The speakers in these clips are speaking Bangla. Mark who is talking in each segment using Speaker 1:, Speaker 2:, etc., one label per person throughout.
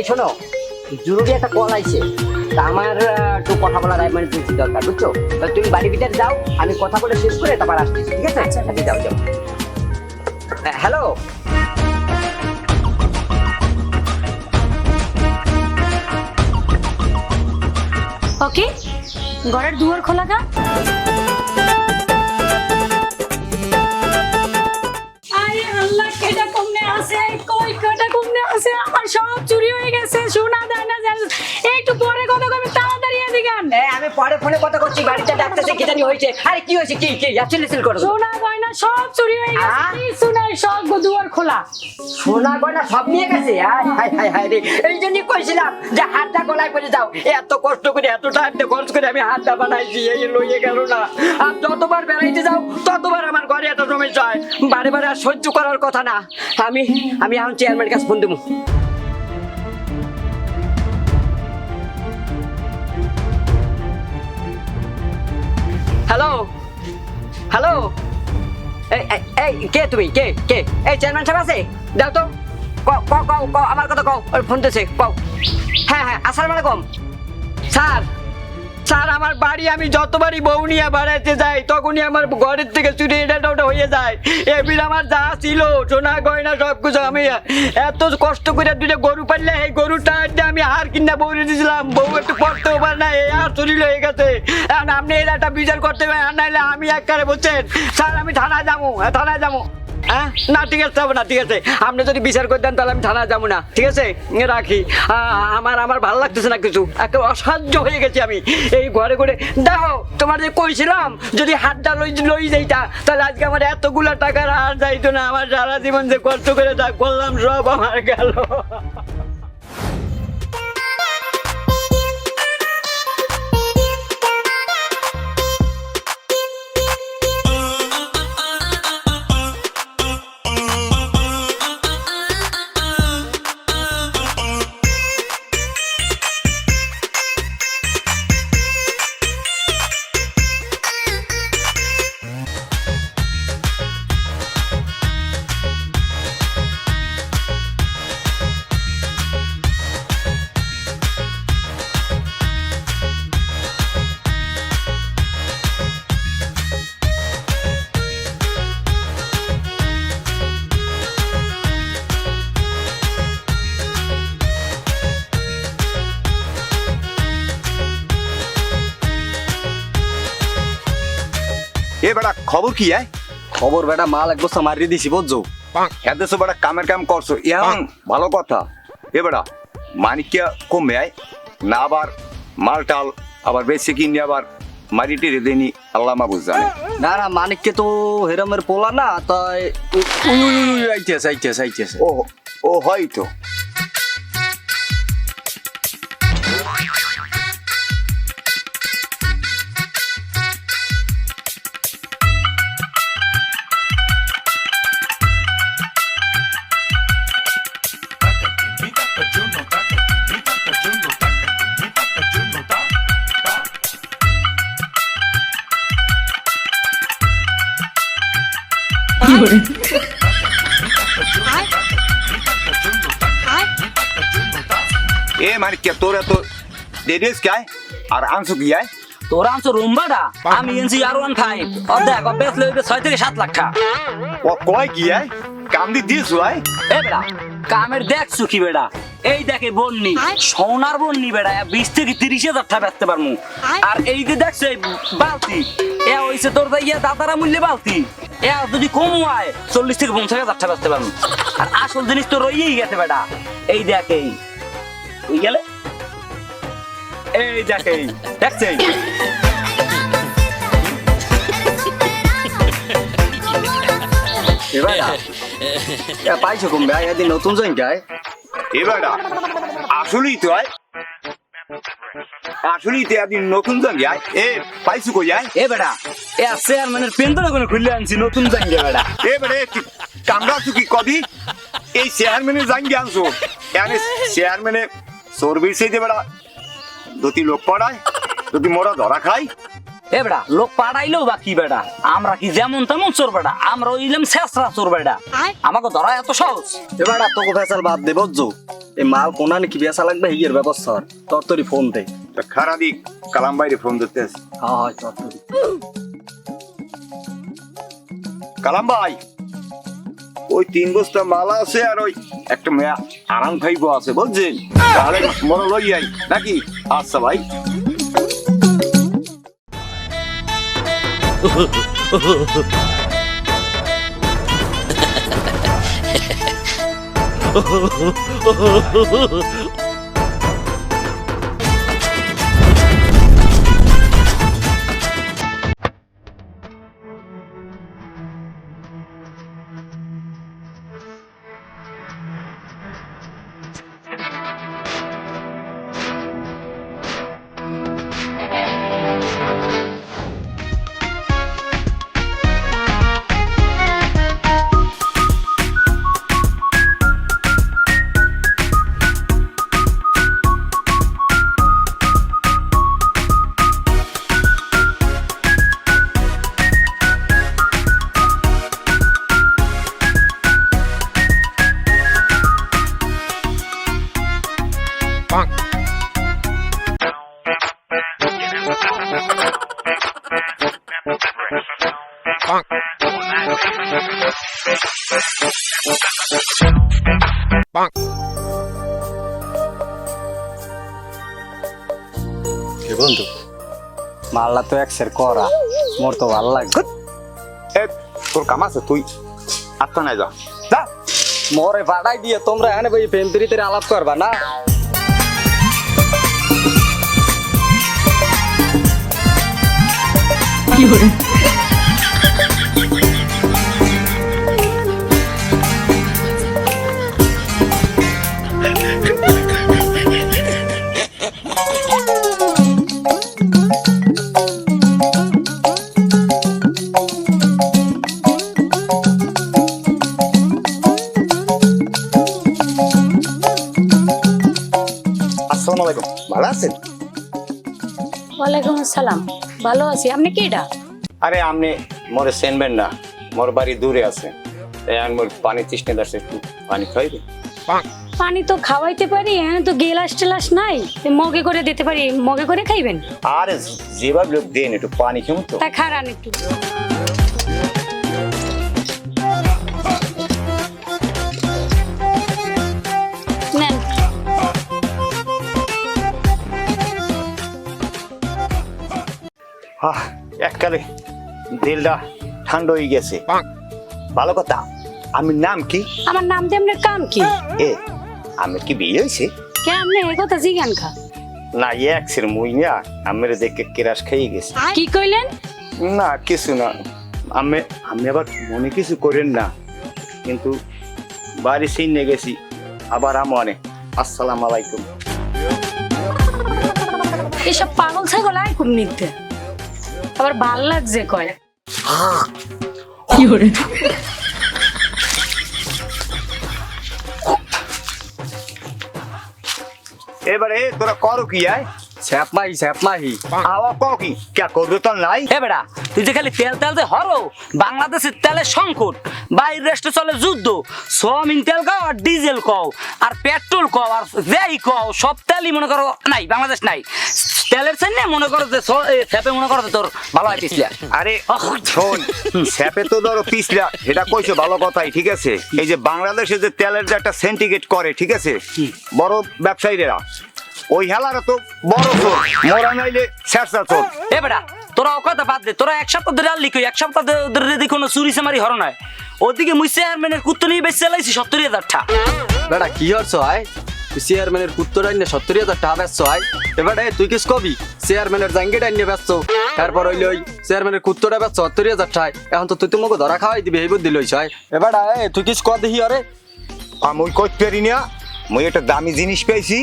Speaker 1: এই শোনো, জরুরি একটা কল আইছে, তা আমার একটু কথা বলার এমার্জেন্সি দরকার, বুঝছো? তা তুমি বাড়ির ভিতরে যাও, আমি কথা বলে শেষ করে তারপর আসতেছি, ঠিক আছে? আচ্ছা যাও যাও। হ্যালো,
Speaker 2: ওকে, ঘরের দুয়ার খোলা গা। আরে আল্লাহ, কেটা কমনে আছে, কই কেটা কমনে আছে? আমার সব চুরি হয়ে গেছে, সোনা দানা একটু পরে কথা কবে, তাড়াতাড়ি এদিকে আন।
Speaker 1: আমি পরে ফোনে কথা করছি, বাড়িতে ডাকতেছে, কি জানি হয়েছে। আরে কি হয়েছে? কি কি চিল্লাচিল করো?
Speaker 2: সোনা গয়না সব চুরি হয়ে গেছে, কিছু নাই, সব দুয়ার খোলা।
Speaker 1: সোনা গয়না সব নিয়ে গেছে? হায় রে, এই জন্যই কইছিলাম যে হাতটা গলায় পড়ে যাও। এত কষ্ট করে এত টাকা খরচ করে আমি হাতটা বানাইছি, এই লইয়ে গেল না। আর যতবার বেড়াইতে যাও ততবার আমার ঘরে এত সমস্যা হয়, বারে বারে আর সহ্য করার কথা না। আমি এখন চেয়ারম্যানের কাছে ফোন দেবো। হ্যালো হ্যালো, এই কে তুমি? কে কে? এই চেয়ারম্যান সাহেব আছে? দাও তো, কও আমার কথা কও, ওই ফোন দিয়েছে, কও। হ্যাঁ আসসালামু আলাইকুম স্যার। স্যার, আমার বাড়ি আমি যতবারই বউ নিয়ে বাড়াইতে যাই তখনই আমার ঘরের থেকে চুরি এটা ওটা হয়ে যায়। এবার আমার যা ছিল সোনা গয়না সব কিছু, আমি এত কষ্ট করে দুটো গরু পারলে এই গরুটা আমি হার কিনা বউরে দিয়েছিলাম, বউ একটু পড়তেও পারে না, এই আর চুরি হয়ে গেছে। এখন আপনি এর একটা বিচার করতে পারেন, আর নাইলে আমি একবারে বলছেন স্যার আমি থানায় যাবো। হ্যাঁ না, ঠিক আছে, যাবো না, ঠিক আছে। আপনি যদি বিচার করে দেন তাহলে আমি থানায় যাবো না, ঠিক আছে? রাখি। আমার ভালো লাগতেছে না কিছু, একেবারে অসহ্য হয়ে গেছি আমি এই ঘরে ঘরে। দেখো, তোমার যে কইছিলাম যদি হাতটা লই যাইতা তাহলে আজকে আমার এতগুলা টাকার আর যাইতো না। আমার সারা জীবন যে কষ্ট করে তা করলাম সব আমার গেল।
Speaker 3: এ বেটা খবর কি?
Speaker 4: খবর বেটা মাল এক বস্তা মারিয়ে দিছি, বুঝছো?
Speaker 3: এদেশে বেটা কামের কাম করছো, এখন ভালো কথা। এ বেটা মানিকিয়া কমে না, আবার মাল টাল আবার বেশি কিনে আবার মারি টেরে দেনি, আল্লাহ মাবুজ জানে।
Speaker 4: না মানিককে তো হেরমের পোলা না, তাই আইতেছে।
Speaker 3: ও হয়তো। এ মানিকিয়া তোর এত দেরিস কে? আর আনছো কি?
Speaker 4: তোরা আনছো রুম্বাটা, আমি এনছি R15, অর্ধেক বেচ লইবে 6 থেকে 7 লাখ টাকা।
Speaker 3: ও কয় কি? কাম দিয়েছো?
Speaker 4: এ বেটা কামের দেখছো কি বেটা? এই দেখে বন্নি, সোনার বন্নি বেটা, 20 থেকে 30,000 টাকা বেচতে পারমু। আর এই যে দেখছো এই বালতি, এ হইছে তোর ইয়া দাদারা মূল্যে বালতি, এ যদি কম হয় 40 থেকে 50,000 টাকা বেচতে পারমু। আর আসল জিনিস তো রইয়েই গেছে বেটা, এই দেখ, এই গেলে এই দেখ, এই দেখছে। পাইছো কম ভাই, এদিন নতুন জয়েন গায়।
Speaker 3: এবারটা আসলেই তো এদিন নতুন জঙ্গি এ পাইছো কই?
Speaker 4: এ বেটা এ চেয়ারম্যানের পেনটা কোনো খুললে আনছি নতুন জঙ্গি বেটা।
Speaker 3: এবারে কামড়া কি কবি? এই চেয়ারম্যানের জঙ্গি আনছো? এখানে চেয়ারম্যানের সর্ভিসে যে বেটা দুটি লোক পড়ায়, যদি মোরা ধরা খাই
Speaker 4: এ বেটা লোক পাঠাইলেও বা কি বেটা, আমরা কি যেমন তেমন চোর বেটা, আমরা হইলাম শেষরা চোর বেটা, আমাকে ধরা এত সহজ?
Speaker 5: এবার আর তোকে ফেসাল বাদ দে বুঝছো, এই মাল কোনা নাকি বেচা লাগবে হিগের ব্যবস্থা হর। তোর তোরই ফোন দে।
Speaker 3: তা খারা দিক কালাম বাইরে ফোন দিতে আছে।
Speaker 5: হ্যাঁ হয় তোর তোরই।
Speaker 3: কালাম ভাই, ওই 3 বস্তা মালা আছে আর ওই একটা মেয়া আরাম খাইবো আছে বুঝছেন, তাহলে মনে লই আই নাকি? আচ্ছা ভাই।
Speaker 5: কে বন্ধু, মাল্লা তো একসের করা, মোর তো ভালো লাগে।
Speaker 3: এ তোর কাম আছে, তুই আত্মা নাই যা।
Speaker 5: মোরে পাঠাই দিয়ে তোমরা এখানে বই প্রেম প্রীতির আলাপ করবা না?
Speaker 3: আসসালামু আলাইকুম, ভালো আছেন?
Speaker 2: ওয়ালাইকুম আসসালাম, ভালো আছি। আপনি কি এটা?
Speaker 3: আরে আপনি মোরে চেনবেন না, মোর বাড়ি দূরে আছে, তাই আমি মোর পানি তৃষ্ণা দাসে একটু পানি খাইবে।
Speaker 2: পানি তো খাওয়াইতে পারি, হ্যাঁ তো গেলাস টেলাস নাই, মগে করে দিতে পারি, মগে করে খাইবেন?
Speaker 3: আরে যেভাবে লোক দেন একটু পানি খেমো তো।
Speaker 2: তা খারান একটু। নেন।
Speaker 3: এককালে দিলটা ঠান্ডা হয়ে গেছে। ভালো কথা, আমি নাম কি?
Speaker 2: আমার নাম দিয়ে আপনার কাম কি?
Speaker 3: এ আমি কি বিয়ে হয়েছে?
Speaker 2: কে আপনি এই কথা জিজ্ঞান খা?
Speaker 3: না একসের মুই না, আমার দেখে কেরাস খেয়ে গেছে।
Speaker 2: কি কইলেন?
Speaker 3: না কিছু না, আমি আবার মনে কিছু করেন না, কিন্তু বাড়ি চিনে গেছি আবার আমনে। আসসালামু আলাইকুম।
Speaker 2: এসব পাগল ছাগল আয় খুব নিতে, আবার ভাল লাগছে কয়। কি করে?
Speaker 3: এবারে তোরা করো কি? আয়
Speaker 5: স্যাপ মাহি
Speaker 3: আওয়া কও কি কে করবে তো নাই।
Speaker 4: এ বেটা তুই যে খালি তেল তেল যে হরো, বাংলাদেশের তেলের সংকট, বাইরের দেশে চলে যুদ্ধ, সোয়াবিন তেল খাও আর ডিজেল খাও আর পেট্রোল খাও আর যেই খাও, সব তেলই মনে করো নাই, বাংলাদেশ নাই তেলের চাই না, মনে করো যে স্যাপে মনে করো যে তোর ভালো হয় পিছলা।
Speaker 3: আরে শোন, স্যাপে তো ধরো পিছলা, এটা কইছো ভালো কথাই, ঠিক আছে। এই যে বাংলাদেশে যে তেলের যে একটা সেন্টিগ্রেট করে, ঠিক আছে, বড় ব্যবসায়ীরা, ওই হেলারা তো বড় চোর, মোরা নাইলে শেরসা চোর।
Speaker 4: এ বেটা তোরা ও কথা বাদ দে, তোরা এক সপ্তাহ ধরে আল্লি কই, এক সপ্তাহ ধরে যদি কোনো চুরি চামারি হরো নাই, ওদিকে মুই চেয়ারম্যানের কুত্তো নিয়ে বেশি চালাইছি 70,000 টাকা।
Speaker 5: বেটা কি হরছ হয়? চেয়ারম্যানের কুত্তর আইনে 70,000 টাকা বেচছ হয়? এবার তুই কিস কবি চেয়ারম্যানের জাঙ্গিটা আইনে বেচছ, তারপর হইলে ওই চেয়ারম্যানের কুত্তটা বেচছ 70,000 টাকা, এখন তো তুই তোমাকে ধরা খাওয়াই দিবি, এই বুদ্ধি লইছ হয়? এবার তুই কিস কর দেখি আরে।
Speaker 3: আমি কইতে পারি না, মুই একটা দামি জিনিস পেয়েছি,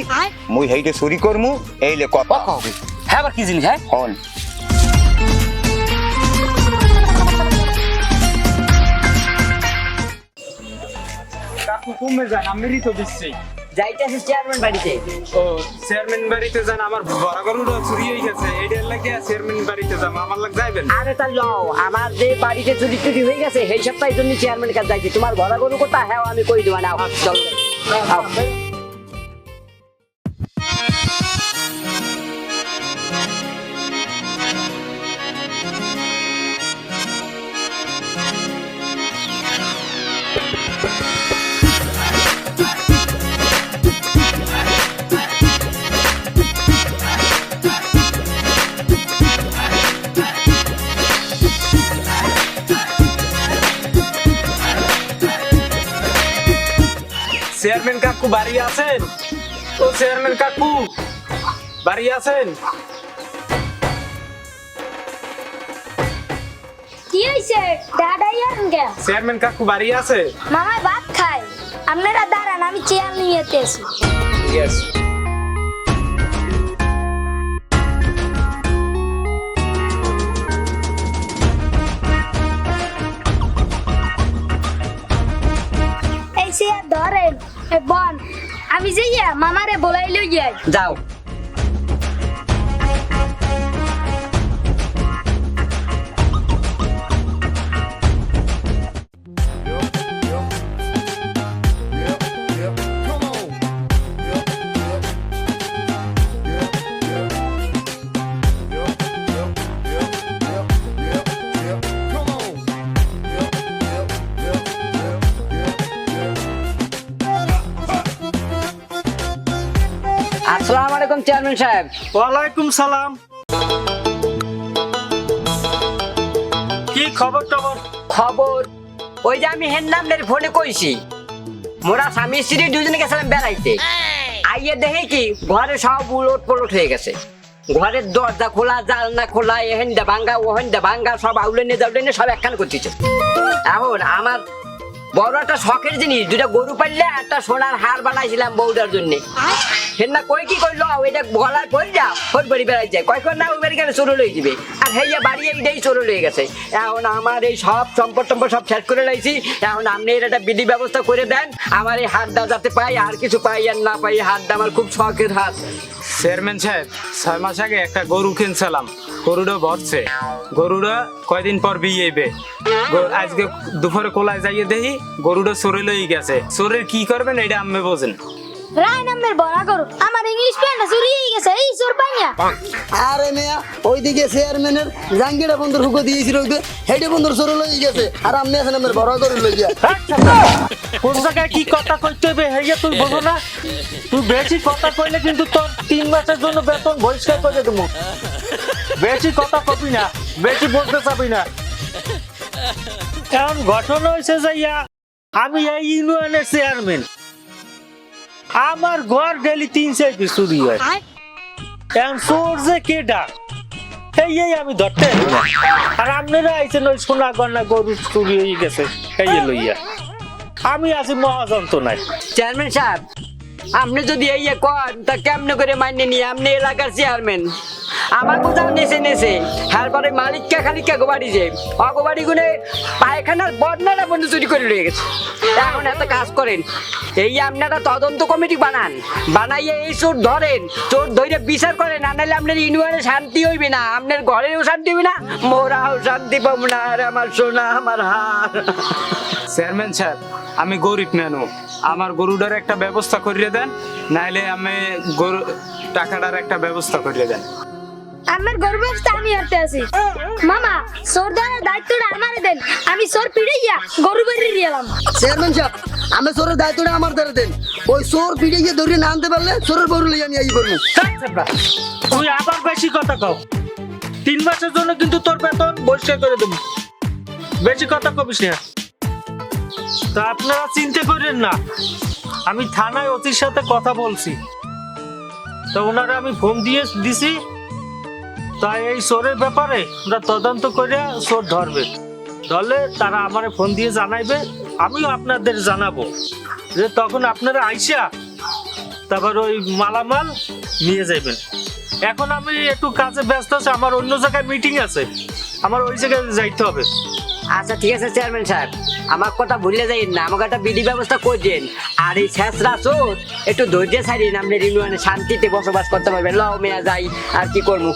Speaker 3: মুই হেইটে চুরি করমু, এইলে কথা হবে।
Speaker 4: হ্যাঁ আবার কি জিনিস? হ্যাঁ
Speaker 3: হন
Speaker 5: কমে যায়, আমি তো দিচ্ছি
Speaker 1: যাইতেছে চেয়ারম্যান বাড়িতে।
Speaker 6: ও চেয়ারম্যান বাড়িতে যান, আমার বড় গরুটা চুরি হয়ে গেছে, এইটার লাগে চেয়ারম্যান বাড়িতে যাম, আমার লাগ যাইবেন?
Speaker 1: আরে তা লও, আমার যে বাড়িতে চুরি টুরি হয়ে গেছে সেই সপ্তাহের জন্য চেয়ারম্যান কাছে যাইছি। তোমার ঘোড়া গরু কোথা? হ্যাঁ আমি কই দেবো না, চলো আও।
Speaker 6: চেয়ারম্যান কাকু বাড়ি আছেন? ও চেয়ারম্যান কাকু বাড়ি আছেন?
Speaker 7: কি হইছে দাদাই আন গে
Speaker 6: চেয়ারম্যান কাকু বাড়ি আছে?
Speaker 7: মামা ভাত খায় আপনারা দাঁড়ান আমি চেয়ার নিয়ে এসেছি
Speaker 6: ইয়েস।
Speaker 7: এই চেয়ার ধরেন এ বন আমি যাইয়া মামারে বলাই লই যাই
Speaker 1: যাও। আসসালামু আলাইকুম চেয়ারম্যান সাহেব।
Speaker 6: ওয়ালাইকুম সালাম। কি খবর টবর?
Speaker 1: খবর ওই যে আমি হেন্নামদের ফোনে কইছি, মোরা স্বামী স্ত্রী দুজনে গেছিলাম বেড়াইতে। আইয়ে দেখে কি ঘরে সব উলট পলট হয়ে গেছে। ঘরের দরজা খোলা, জানলা খোলা, এহেন্দা ভাঙ্গা ওহেন্দা ভাঙ্গা, সব আউলেনে জাউলেনে সব একখান করতেছে। এখন আমার বড় একটা শখের জিনিস, দুটা গরু পাইলে একটা সোনার হার বানাইছিলাম বউটার জন্য। হেন্না কই কি কইলো ওইটা গলায় পড়ে যা ফোর বাড়ি বেড়াই যায়, কয়ক্ষণ না ওই বাড়ি গেলে চোর লই দিবে। আর হেইয়া বাড়ি এইটাই চোর লয়ে গেছে। এখন আমার এই সব সম্পদ টম্পদ সব শেষ করে লাইছি। এখন আপনি এর একটা বিধি ব্যবস্থা করে দেন, আমার এই হাতটা যাতে পাই, আর কিছু পাই আর না পাই। হাতটা আমার খুব শখের হাত।
Speaker 6: চেয়ারম্যান সাহেব 6 মাস আগে একটা গরু কিনছিলাম, গরুটা ভরছে, গরুটা কয়দিন পর বিয়েবে। আজকে দুপুরে কোলায় যাইয়ে দেখি গরুটা চোরে লই গেছে। চোরের কি করবেন এটা আমি বোঝেন।
Speaker 7: রায় নামের বড়া করো আমার ইংলিশ প্যান্ট চুরি হয়ে গেছে এই চোর পাইয়া
Speaker 8: আরে মেয়া ওইদিকে চেয়ারম্যানের জাঙ্গিরা বন্ধুর হুকো দিয়েছিল হেডে বন্ধুর সরে লই গেছে আর আমি এখন আমার বড় করে লই গিয়া
Speaker 9: কোন জায়গায় কি কথা কইতে হবে হেয়া তুই বোঝো না? তুই বেশি কথা কইলে কিন্তু তোর 3 মাসের জন্য বেতন বহিষ্কার করে দেবো। বেশি কথা কবি না, বেশি বলতে চাবি না। এখন ঘটনা হয়েছে যাইয়া আমি এই ইউনিয়নের চেয়ারম্যান, আমার ঘর ডেলি 3-4 পিস চুরি হয়। এখন চোর যে কেডা এই আমি ধরতে পারি না। আর আপনারা আইছেন ওই সোনা গয়না গরু চুরি হয়ে গেছে এই লইয়া, আমি আছি মহাযন্ত্রণায়।
Speaker 1: চেয়ারম্যান সাহেব আপনি যদি এই কন তা কেমনে করে মাইনে নিয়ে, আপনি এলাকার চেয়ারম্যান, আমার কোথাও নেছে নেছে তারপরে মালিককে খালিককে গোবাড়ি যে অগোবাড়ি গুনে পায়খানার বদনাটা বন্ধু চুরি করে রয়ে গেছে। এখন একটা কাজ করেন, এই আপনারা তদন্ত কমিটি বানান, বানাইয়ে এই চোর ধরেন, চোর ধরে বিচার করেন, না নাহলে আপনার ইউনিয়নে শান্তি হইবে না, আপনার ঘরেও শান্তি হইবে না, মোরাও শান্তি পাবো না। আর আমার সোনা আমার হার।
Speaker 6: চেয়ারম্যান সাহেব আমি গরিব মানুষ, আমার গরুটার একটা ব্যবস্থা করিয়ে দেন, নাইলে আমি গরু টাকাটার একটা ব্যবস্থা করিয়ে দেন।
Speaker 7: আমার গরু ব্যবস্থা আমি করতে আছি মামা চোর ধরার দায়িত্বটা আমারে দেন, আমি চোর পিড়াইয়া গরু বেরিয়ে দিলাম।
Speaker 8: চেয়ারম্যান সাহেব আমি চোরের দায়িত্বটা আমার ধরে দেন, ওই চোর পিড়ে গিয়ে ধরে না আনতে পারলে চোরের বড় লইয়া নিয়ে আই করবো।
Speaker 9: তুই আবার বেশি কথা কও, 3 মাসের জন্য কিন্তু তোর বেতন বহিষ্কার করে দেবো। বেশি কথা কবিস না। তা আপনারা চিন্তা করেন না, আমি থানায় ওসির সাথে কথা বলছি, তো ওনারা আমি ফোন দিয়ে দিছি, তাই এই চোরের ব্যাপারে ওরা তদন্ত করে চোর ধরবে, ধরলে তারা আমারে ফোন দিয়ে জানাইবে, আমিও আপনাদের জানাবো, যে তখন আপনারা আইসা তারপর ওই মালামাল নিয়ে যাবেন। এখন আমি একটু কাজে ব্যস্ত আছি, আমার অন্য জায়গায় মিটিং আছে, আমার ওই জায়গায় যাইতে হবে।
Speaker 1: আচ্ছা ঠিক আছে চেয়ারম্যান সাহেব, আমার কথা ভুলে যাই না, আমাকে একটা বিধি ব্যবস্থা করছেন। আর এই শেষরা চোর একটু ধৈর্য ছাড়িয়ে আপনার ইউনিয়নে শান্তিতে বসবাস করতে পারবেন। লও মেয়া যাই, আর কি করবো।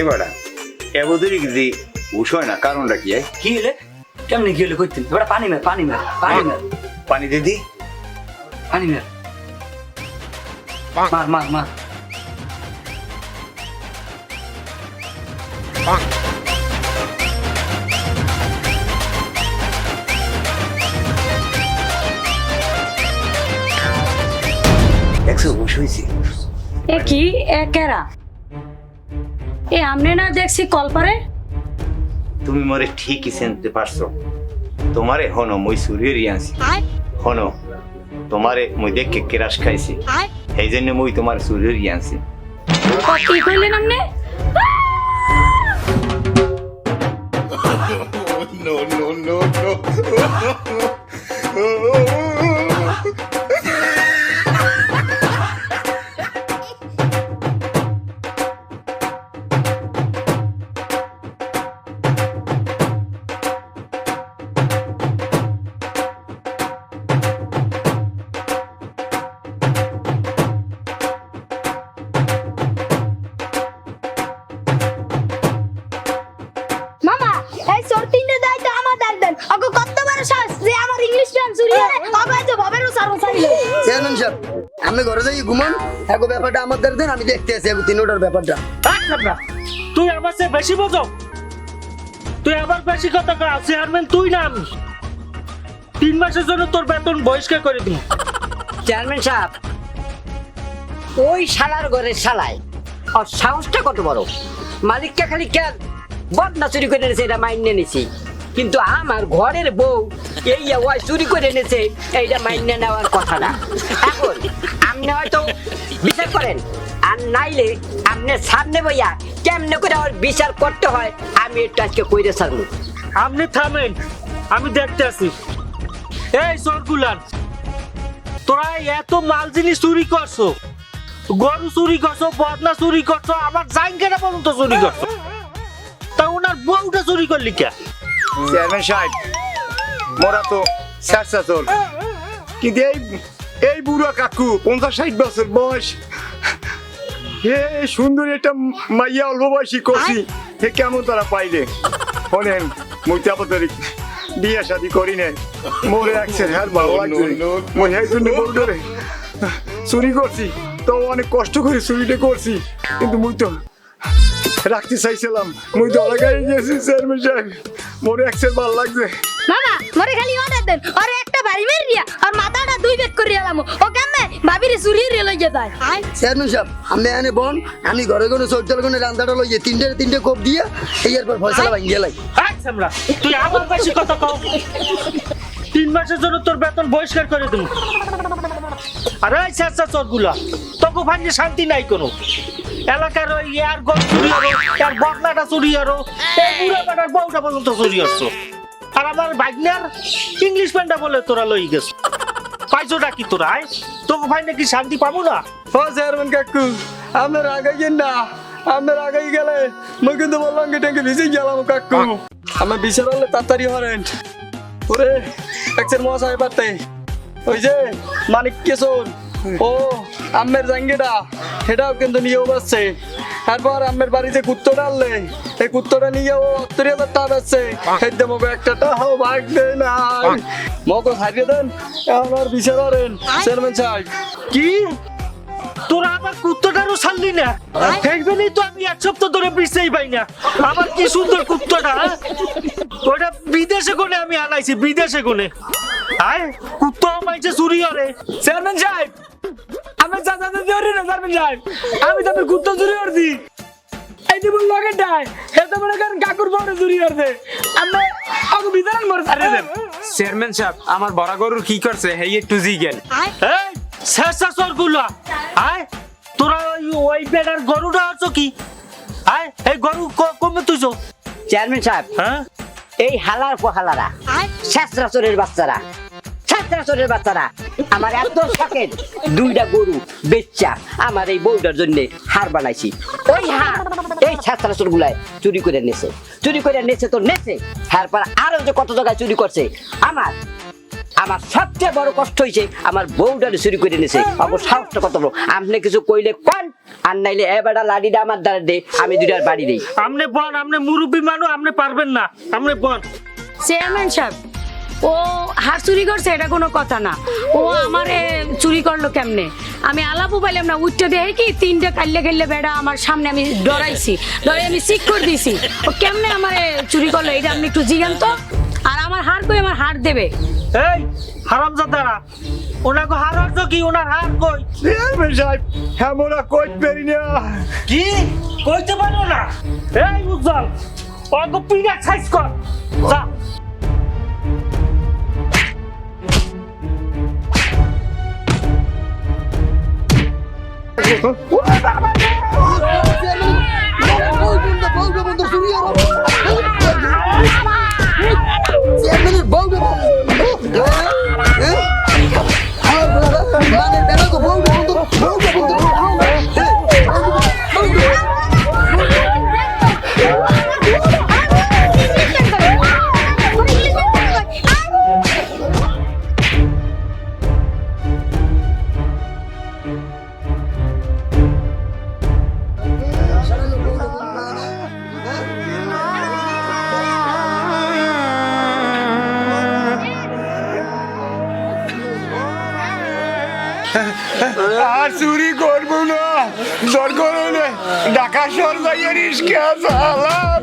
Speaker 3: এবারে এবদের যদি উঠোয় না, কারণটা কি?
Speaker 4: কি হলে কেমনি কি হলে করতেন? এবার পানি মের, পানি মের, পানি মের,
Speaker 3: পানি দিদি
Speaker 4: পানি মের, মার মার মার।
Speaker 3: একশো বসে হয়েছে।
Speaker 2: এ কি এ কেরা? এ আমনে না দেখছি কলপারে?
Speaker 3: তুমি মরে ঠিকই চিনতে পারছো। তোমারে হনো মই সুরিয়ে আনছি, হনো তোমারে মই দেখে কেরাস খাইছি, এই জন্য মই তোমার সুরিয়ে আনছি।
Speaker 2: কি কইলেন আমনে?
Speaker 7: মামা এই চোর তিনটে দায়িত্ব আমার দেন ওকে কত বড় সাহস যে আমার ইংলিশ টান চুরি করে ওকে যে ভাবেরও সারো চাইলো।
Speaker 8: চেয়ারম্যান সাহেব, আমি ঘরে যাই ঘুমান, এক ব্যাপারটা আমাদের দেন, আমি দেখতে আছি তিনোটার ব্যাপারটা।
Speaker 9: তুই আমার চেয়ে বেশি বোঝো, তুই আবার বেশি কথা কয়। চেয়ারম্যান তুই না আমি। 3 মাসের জন্য তোর বেতন বহিষ্কার করে দিই।
Speaker 1: চেয়ারম্যান সাহেব, ওই শালার ঘরের শালায় আর সাহসটা কত বড়! মালিককে খালি কেন বদনা চুরি করে এনেছে এটা মাইনে নিছি, কিন্তু আমার ঘরের বউ এই ওই চুরি করে এনেছে এইটা মাইনে নেওয়ার কথা না। এখন আপনি হয়তো বিচার করেন, আর নাইলে আপনি সামনে বইয়া কেমনে করে ওর বিচার করতে হয় আমি একটু আজকে কইরে ছাড়বো।
Speaker 9: আপনি থামেন, আমি দেখতে আসি। এই সরকুলার, তোরা এত মাল জিনিস চুরি করছো, গরু চুরি করছো, বদনা চুরি করছো, আবার জাইঙ্গেরা পর্যন্ত চুরি করছো, তা ওনার বউটা চুরি করলি কে?
Speaker 3: চেয়ারম্যান সাহেব, মোরা তো চেষ্টা চল, কিন্তু এই বুড়া কাকু 50-60 বছর বয়স, সুন্দর একটা মাইয়া অল্প বয়সী করছি, কেমন তারা পাইলে? শোনেন, মুই তাড়াতাড়ি বিয়ে শাদি করি নাই, মোরে একসের হ্যাঁ ভালো লাগছে, মই এই জন্য বলতে চুরি করছি, তো অনেক কষ্ট করে চুরিটা করছি, কিন্তু মুই তো রাখতে চাইছিলাম, মুই তো লাগাই গেছি। চেয়ারম্যান সাহেব, মোরে একসের ভালো লাগছে।
Speaker 7: মামা মরে খালি অর্ডার দেন, আরে একটা বাড়ি মেরে দিয়া আর মাথাটা 2 বেক করে এলাম ও কেমনে ভাবিরে চুরি রে লইয়া যায়।
Speaker 8: চেয়ারম্যান সাহেব, আমি এনে বন, আমি ঘরে ঘরে চৌচাল করে রান্দাটা লইয়ে তিনটে কোপ দিয়ে এরপর ফয়সালা ভাঙিয়ে লাই।
Speaker 9: আমরা তুই আবার বেশি কথা কও। 3 মাসের জন্য তোর বেতন বহিষ্কার করে দেব। আরে এই চেষ্টা চোরগুলা, তোকে ভাঙলে শান্তি নাই কোনো। এলাকার ওই ইয়ার গল চুরি হলো, তার বকনাটা চুরি হলো, এই বুড়া বেটার বউটা পর্যন্ত চুরি হচ্ছে। আর আমার ভাগ্নার ইংলিশ প্যান্টটা বলে তোরা লই গেছ। পাইছোটা কি তোরা? তোকে ভাই কি শান্তি পাবো না?
Speaker 5: ও চেয়ারম্যান কাকু, আপনার আগাইয়েন না, আপনার আগাই গেলে মই কিন্তু বললাম ট্যাঙ্কে ভিজে গেলাম কাকু। আমার বিচার হলে তাড়াতাড়ি হরেন। ওরে একসের মশাই পাতে ওই যে মানিক কেশন, ও আমের জাঙ্গিটা সেটাও কিন্তু নিয়েও পাচ্ছে। তারপর আমের বাড়িতে কুত্তোটা আনলে, এই কুত্তোটা নিয়ে ও 70,000 টাকা পাচ্ছে। খেতে মগো একটা টাকাও ভাগ দেয় না, মগো হারিয়ে দেন। এখন আর বিচার হরেন চেয়ারম্যান সাহেব।
Speaker 9: কি তোরা আবার কুত্তটারও ছাড়লি না? দেখবেনই তো আমি 1 সপ্তাহ ধরে পিছতেই পাই না। আবার কি সুন্দর কুত্তটা, ওটা বিদেশে কোনে আমি আনাইছি, বিদেশে কোনে। আয় কুত্তো মাইছে চুরি করে।
Speaker 4: চেয়ারম্যান সাহেব, আমি চাচা দিওরি না চেয়ারম্যান সাহেব, আমি তো কুত্তা চুরি করছি। এই যে বললো আগেটাই, এটা মনে করেন কাকুর বউরে চুরি করছে। আমি আমাকে বিধান মরে ছাড়ে দেন
Speaker 6: চেয়ারম্যান সাহেব আমার বড় গরুর কি করছে হেই একটু জিগেন
Speaker 9: এই শেষা সরগুলো আয় তোরা ওই বেড়ার গরুটা আছো কি আয় এই গরু কমে তুইছো
Speaker 1: চেয়ারম্যান সাহেব
Speaker 9: হ্যাঁ
Speaker 1: এই হালার পোহালারা শেষরাচরের বাচ্চারা শেষরাচরের বাচ্চারা আমার এত শখের দুইটা গরু বেচ্চা আমার এই বউটার জন্য হার বানাইছি ওই হার এই শেষরাচর গুলায় চুরি করে নেছে তো নেছে তারপর আরো যে কত জায়গায় চুরি করছে আমার সবচেয়ে বড় কষ্ট হয়েছে আমার বউটারে চুরি করে নিছে অবশ্য সাহসটা কত বড় আপনি কিছু কইলে কোন আর নাইলে এবারটা লাডিটা আমার দ্বারা দে আমি দুইটার বাড়ি দেই
Speaker 9: আমনে বন আমনে মুরব্বী মানুষ আপনি পারবেন না আমনে বন
Speaker 2: চেয়ারম্যান সাহেব ও হার চুরি করছে এটা কোনো কথা না ও আমারে চুরি করলো কেমনে আমি আলাপও পাইলাম না উঠতে দেখে কি তিনটে কাল্লে বেড়া আমার সামনে আমি ডরাইছি ডরে আমি চিক করে দিছি ও কেমনে আমারে চুরি করলো এটা আপনি একটু জিজ্ঞান তো আর আমার হার কই আমার হার দেবে
Speaker 9: এই হারামজাদারা ওনাকে হার হচ্ছে কি ওনার হার কই
Speaker 3: চেয়ারম্যান সাহেব আমরা কইতে পারি না
Speaker 9: কি কইতে পারো না এই উজ্জ্বল ওকে পিড়া সাইজ কর যা
Speaker 8: চেয়ারম্যানের বউটা
Speaker 3: আর চুরি করবো না দরকার হলে ঢাকা শহর যাইয়া রিস্কা চালাম